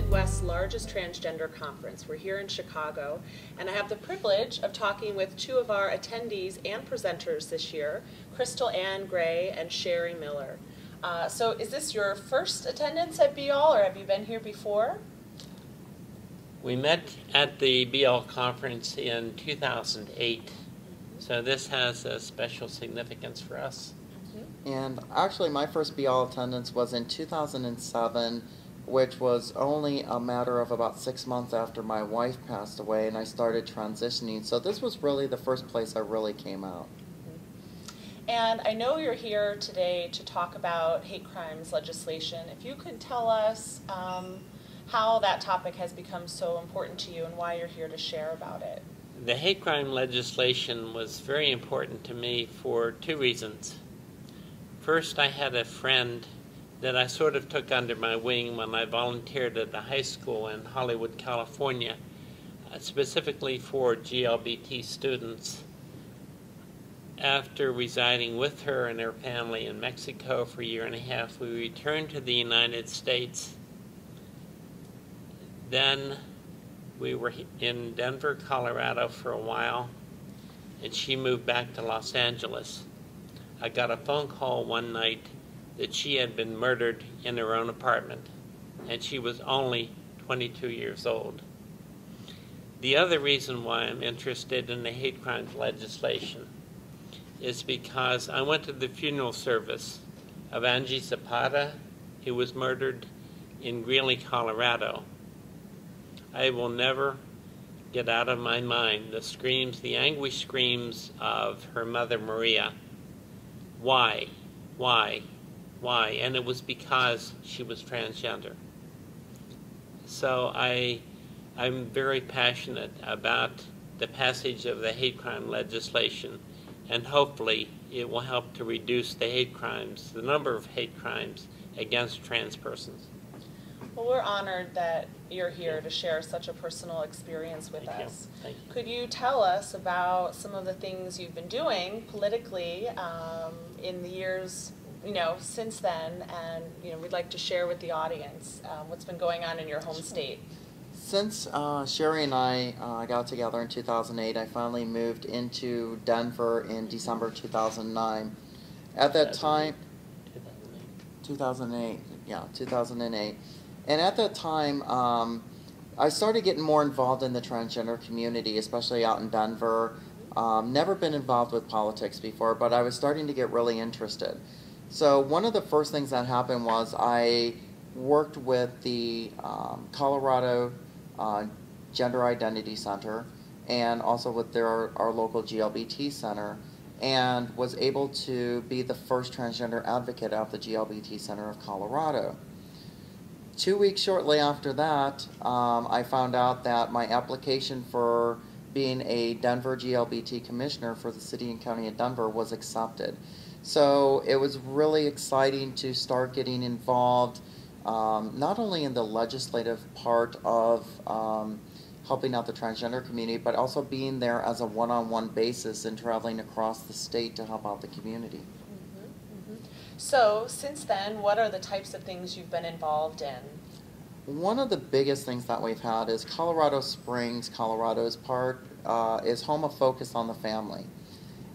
Midwest's largest transgender conference. We're here in Chicago, and I have the privilege of talking with two of our attendees and presenters this year, Crystal Ann Gray and Shari Miller. So is this your first attendance at BEAL, or have you been here before? We met at the BEAL conference in 2008, so this has a special significance for us. And actually my first BEAL attendance was in 2007, which was only a matter of about 6 months after my wife passed away and I started transitioning. So this was really the first place I really came out. And I know you're here today to talk about hate crimes legislation. If you could tell us how that topic has become so important to you and why you're here to share about it. The hate crime legislation was very important to me for two reasons. First, I had a friend that I sort of took under my wing when I volunteered at the high school in Hollywood, California, specifically for GLBT students. After residing with her and her family in Mexico for a year and a half, we returned to the United States. Then we were in Denver, Colorado for a while, and she moved back to Los Angeles. I got a phone call one night that she had been murdered in her own apartment, and she was only 22 years old. The other reason why I'm interested in the hate crimes legislation is because I went to the funeral service of Angie Zapata, who was murdered in Greeley, Colorado. I will never get out of my mind the screams, the anguish screams of her mother, Maria. Why? Why? Why? And it was because she was transgender. So I'm very passionate about the passage of the hate crime legislation, and hopefully it will help to reduce the hate crimes, the number of hate crimes against trans persons. Well, we're honored that you're here to share such a personal experience with us. Thank you. Could you tell us about some of the things you've been doing politically in the years, since then, and we'd like to share with the audience what's been going on in your home state. Since Shari and I got together in 2008, I finally moved into Denver in December 2009. At that time, 2008, yeah, 2008. And at that time, I started getting more involved in the transgender community, especially out in Denver. Never been involved with politics before, but I was starting to get really interested. So one of the first things that happened was I worked with the Colorado Gender Identity Center and also with our local GLBT center, and was able to be the first transgender advocate at the GLBT Center of Colorado. 2 weeks shortly after that, I found out that my application for being a Denver GLBT commissioner for the city and county of Denver was accepted. So it was really exciting to start getting involved, not only in the legislative part of helping out the transgender community, but also being there as a one-on-one basis and traveling across the state to help out the community. So, since then, what are the types of things you've been involved in? One of the biggest things that we've had is Colorado Springs, Colorado's part, is home of Focus on the Family.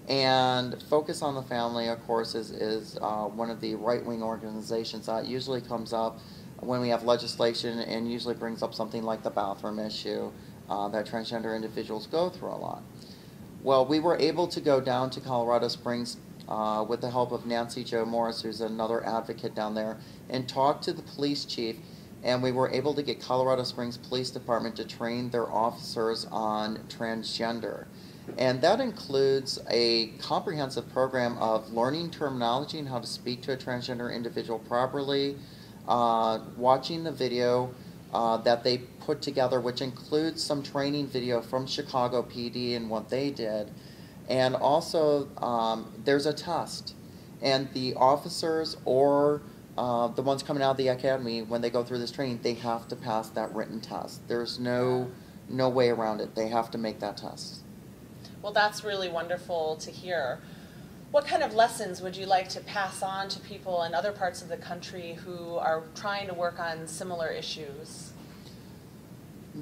And Focus on the Family, of course, is one of the right-wing organizations that usually comes up when we have legislation and usually brings up something like the bathroom issue that transgender individuals go through a lot. Well, we were able to go down to Colorado Springs with the help of Nancy Jo Morris, who's another advocate down there, and talk to the police chief, and we were able to get Colorado Springs Police Department to train their officers on transgender. And that includes a comprehensive program of learning terminology and how to speak to a transgender individual properly, watching the video that they put together, which includes some training video from Chicago PD and what they did. And also, there's a test, and the officers or the ones coming out of the academy, when they go through this training, they have to pass that written test. There's no way around it. They have to make that test. Well, that's really wonderful to hear. What kind of lessons would you like to pass on to people in other parts of the country who are trying to work on similar issues?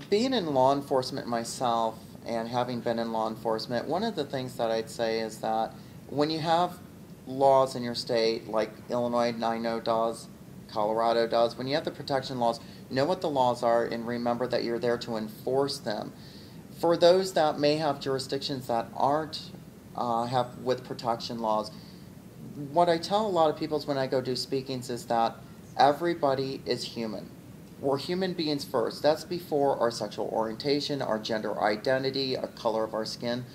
Being in law enforcement myself and having been in law enforcement, one of the things that I'd say is that when you have laws in your state, like Illinois, I know does, Colorado does, when you have the protection laws, know what the laws are and remember that you're there to enforce them. For those that may have jurisdictions that aren't have with protection laws, what I tell a lot of people is when I go do speakings is that everybody is human. We're human beings first. That's before our sexual orientation, our gender identity, a color of our skin.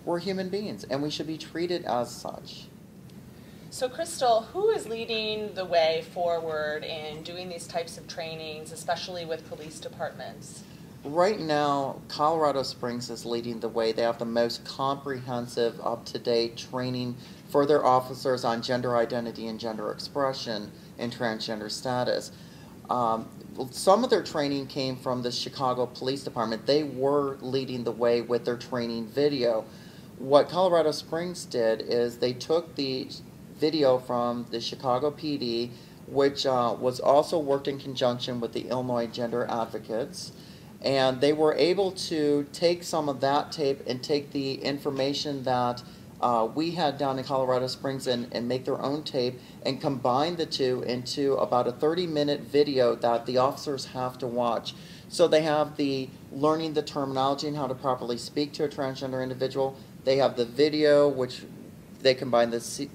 We're human beings, and we should be treated as such. So Crystal, who is leading the way forward in doing these types of trainings, especially with police departments? Right now, Colorado Springs is leading the way. They have the most comprehensive, up-to-date training for their officers on gender identity and gender expression and transgender status. Some of their training came from the Chicago Police Department. They were leading the way with their training video. What Colorado Springs did is they took the video from the Chicago PD, which was also worked in conjunction with the Illinois Gender Advocates, and they were able to take some of that tape and take the information that we had down in Colorado Springs and make their own tape and combine the two into about a 30-minute video that the officers have to watch. So they have the learning the terminology and how to properly speak to a transgender individual. They have the video, which they combine the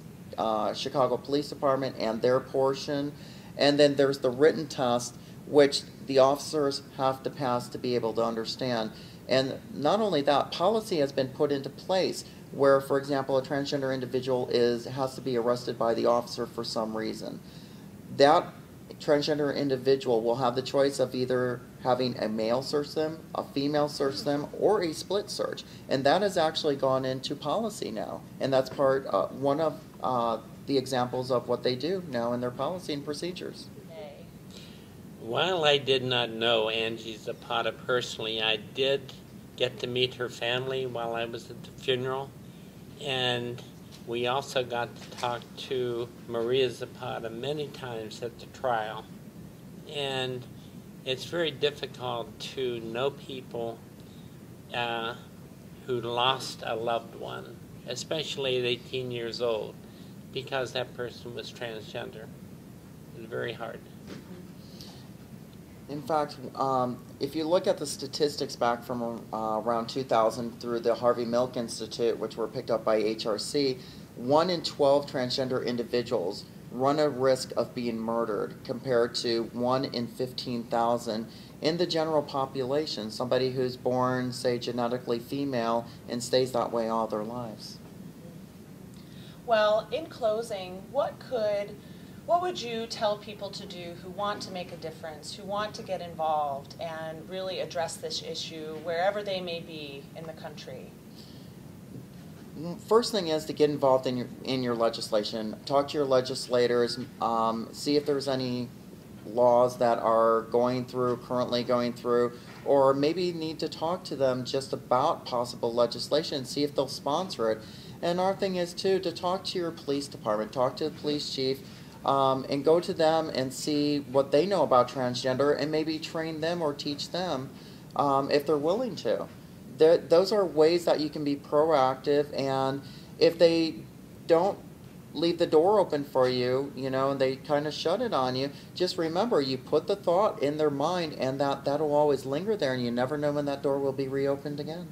Chicago Police Department and their portion. And then there's the written test, which the officers have to pass to be able to understand. And not only that, policy has been put into place where, for example, a transgender individual has to be arrested by the officer for some reason. That transgender individual will have the choice of either having a male search them, a female search them, or a split search. And that has actually gone into policy now. And that's one of the examples of what they do now in their policy and procedures. While I did not know Angie Zapata personally, I did get to meet her family while I was at the funeral, and we also got to talk to Maria Zapata many times at the trial. And it's very difficult to know people who lost a loved one, especially at 18 years old, because that person was transgender. It's very hard. In fact, if you look at the statistics back from around 2000 through the Harvey Milk Institute, which were picked up by HRC, 1 in 12 transgender individuals run a risk of being murdered compared to 1 in 15,000 in the general population, somebody who's born, say, genetically female and stays that way all their lives. Well, in closing, what would you tell people to do who want to make a difference, who want to get involved and really address this issue wherever they may be in the country? First thing is to get involved in your legislation. Talk to your legislators, see if there's any laws that are currently going through, or maybe need to talk to them just about possible legislation, see if they'll sponsor it. And our thing is too, to talk to your police department, talk to the police chief, and go to them and see what they know about transgender and maybe train them or teach them if they're willing to. Those are ways that you can be proactive, and if they don't leave the door open for you, and they kind of shut it on you, just remember you put the thought in their mind, and that'll always linger there, and you never know when that door will be reopened again.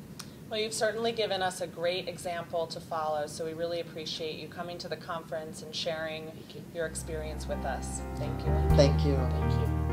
Well, you've certainly given us a great example to follow, so we really appreciate you coming to the conference and sharing your experience with us. Thank you. Thank you. Thank you.